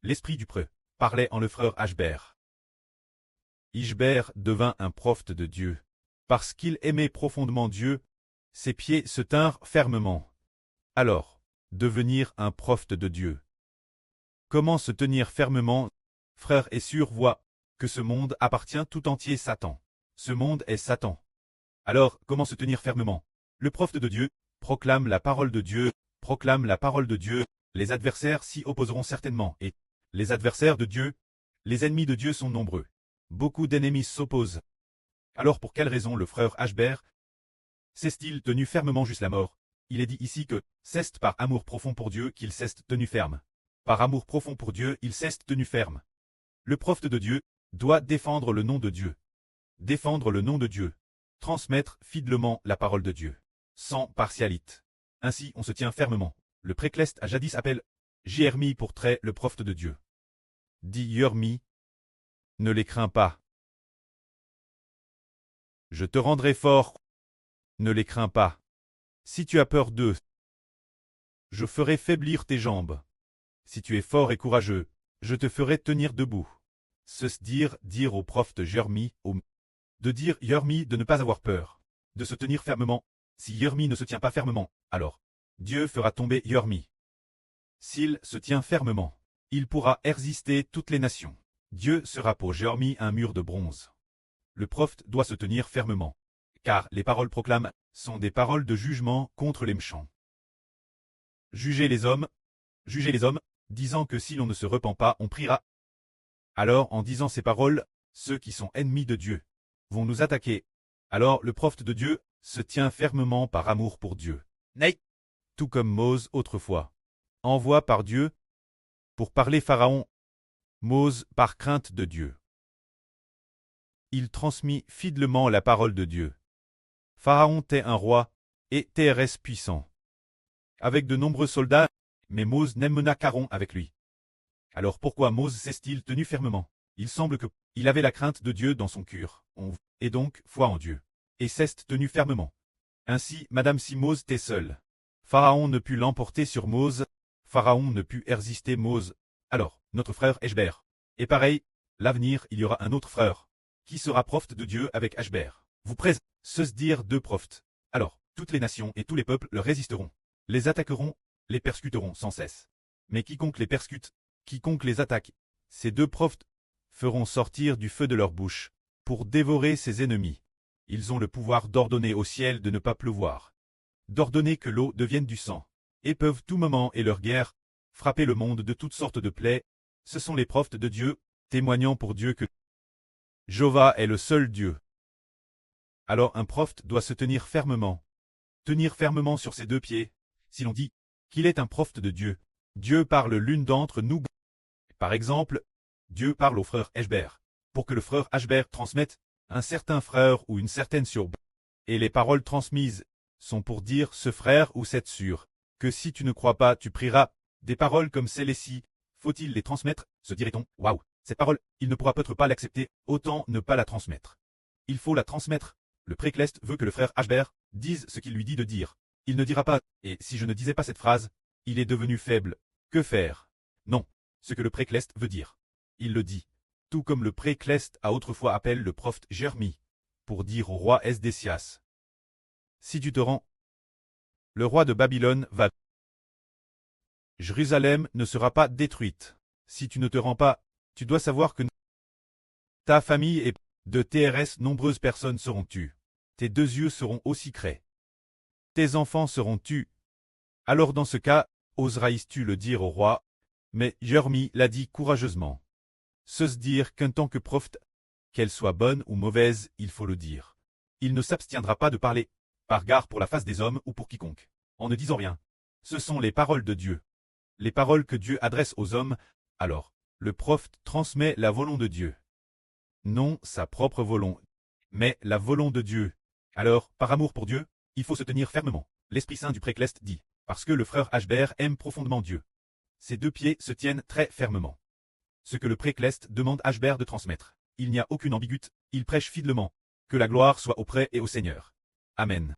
l'esprit du preux parlait en le frère Ashbert. Ishbert devint un prophète de Dieu. Parce qu'il aimait profondément Dieu, ses pieds se tinrent fermement. Alors, devenir un prophète de Dieu. Comment se tenir fermement? Frère et sœur, voient que ce monde appartient tout entier Satan. Ce monde est Satan. Alors, comment se tenir fermement? Le prophète de Dieu proclame la parole de Dieu, proclame la parole de Dieu. Les adversaires s'y opposeront certainement, et les adversaires de Dieu, les ennemis de Dieu sont nombreux. Beaucoup d'ennemis s'opposent. Alors pour quelle raison le frère Ashbert s'est-il tenu fermement jusqu'à la mort? Il est dit ici que c'est par amour profond pour Dieu qu'il s'est tenu ferme. Par amour profond pour Dieu, il s'est tenu ferme. Le prophète de Dieu doit défendre le nom de Dieu. Défendre le nom de Dieu. Transmettre fidèlement la parole de Dieu. Sans partialité. Ainsi on se tient fermement. Le précleste a jadis appelé Jérémie pour trait le prophète de Dieu. Dit Jérémie, ne les crains pas. Je te rendrai fort. Ne les crains pas. Si tu as peur d'eux, je ferai faiblir tes jambes. Si tu es fort et courageux, je te ferai tenir debout. Ce dire au prophète Jérémie, de dire Jérémie de ne pas avoir peur, de se tenir fermement. Si Jérémie ne se tient pas fermement, alors Dieu fera tomber Jérémie. S'il se tient fermement, il pourra résister toutes les nations. Dieu sera pour Jérémie un mur de bronze. Le prophète doit se tenir fermement, car les paroles proclamées sont des paroles de jugement contre les méchants. Jugez les hommes, disant que si l'on ne se repent pas, on priera. Alors, en disant ces paroles, ceux qui sont ennemis de Dieu vont nous attaquer. Alors le prophète de Dieu se tient fermement par amour pour Dieu. Tout comme Mose autrefois. Envoie par Dieu pour parler Pharaon. Mose par crainte de Dieu. Il transmit fidèlement la parole de Dieu. Pharaon était un roi et TRS puissant, avec de nombreux soldats, mais Mose n'emmena qu'Aaron avec lui. Alors pourquoi Mose s'est-il tenu fermement? Il semble qu'il avait la crainte de Dieu dans son cœur, et donc foi en Dieu, et s'est tenu fermement. Ainsi, Madame si Mose était seul, Pharaon ne put l'emporter sur Mose, Pharaon ne put résister Mose. Alors, notre frère Ashbert. Et pareil, l'avenir il y aura un autre frère, qui sera prophète de Dieu avec Ashbert. Vous présentez se dire deux prophètes. Alors, toutes les nations et tous les peuples leur résisteront, les attaqueront, les persécuteront sans cesse. Mais quiconque les persécute, quiconque les attaque, ces deux prophètes feront sortir du feu de leur bouche, pour dévorer ses ennemis. Ils ont le pouvoir d'ordonner au ciel de ne pas pleuvoir, d'ordonner que l'eau devienne du sang, et peuvent tout moment et leur guerre frapper le monde de toutes sortes de plaies. Ce sont les prophètes de Dieu, témoignant pour Dieu que Jéhovah est le seul Dieu. Alors un prophète doit se tenir fermement sur ses deux pieds. Si l'on dit qu'il est un prophète de Dieu, Dieu parle l'une d'entre nous. Par exemple, Dieu parle au frère Ashbert, pour que le frère Ashbert transmette un certain frère ou une certaine sœur. Et les paroles transmises sont pour dire ce frère ou cette sœur, que si tu ne crois pas, tu prieras. Des paroles comme celles-ci, faut-il les transmettre? Se dirait-on, waouh, cette parole, il ne pourra peut-être pas l'accepter, autant ne pas la transmettre. Il faut la transmettre. Le précleste veut que le frère Ashbert dise ce qu'il lui dit de dire. Il ne dira pas, et si je ne disais pas cette phrase, il est devenu faible. Que faire? Non, ce que le précleste veut dire. Il le dit. Tout comme le précleste a autrefois appelé le prophète Jérémie, pour dire au roi Esdécias. Si tu te rends, le roi de Babylone va. Jérusalem ne sera pas détruite. Si tu ne te rends pas, tu dois savoir que ta famille et de TRS nombreuses personnes seront tues. Tes deux yeux seront aussi craies. Tes enfants seront tués. Alors dans ce cas, oserais-tu le dire au roi? Mais Jérémie l'a dit courageusement. Se dire qu'en tant que prophète, qu'elle soit bonne ou mauvaise, il faut le dire. Il ne s'abstiendra pas de parler, par garde pour la face des hommes ou pour quiconque, en ne disant rien. Ce sont les paroles de Dieu. Les paroles que Dieu adresse aux hommes. Alors, le prophète transmet la volonté de Dieu. Non sa propre volonté, mais la volonté de Dieu. Alors, par amour pour Dieu, il faut se tenir fermement. L'Esprit Saint du précleste dit, parce que le frère Ashbert aime profondément Dieu. Ses deux pieds se tiennent très fermement. Ce que le précleste demande Ashbert de transmettre, il n'y a aucune ambiguïté, il prêche fidèlement, que la gloire soit auprès et au Seigneur. Amen.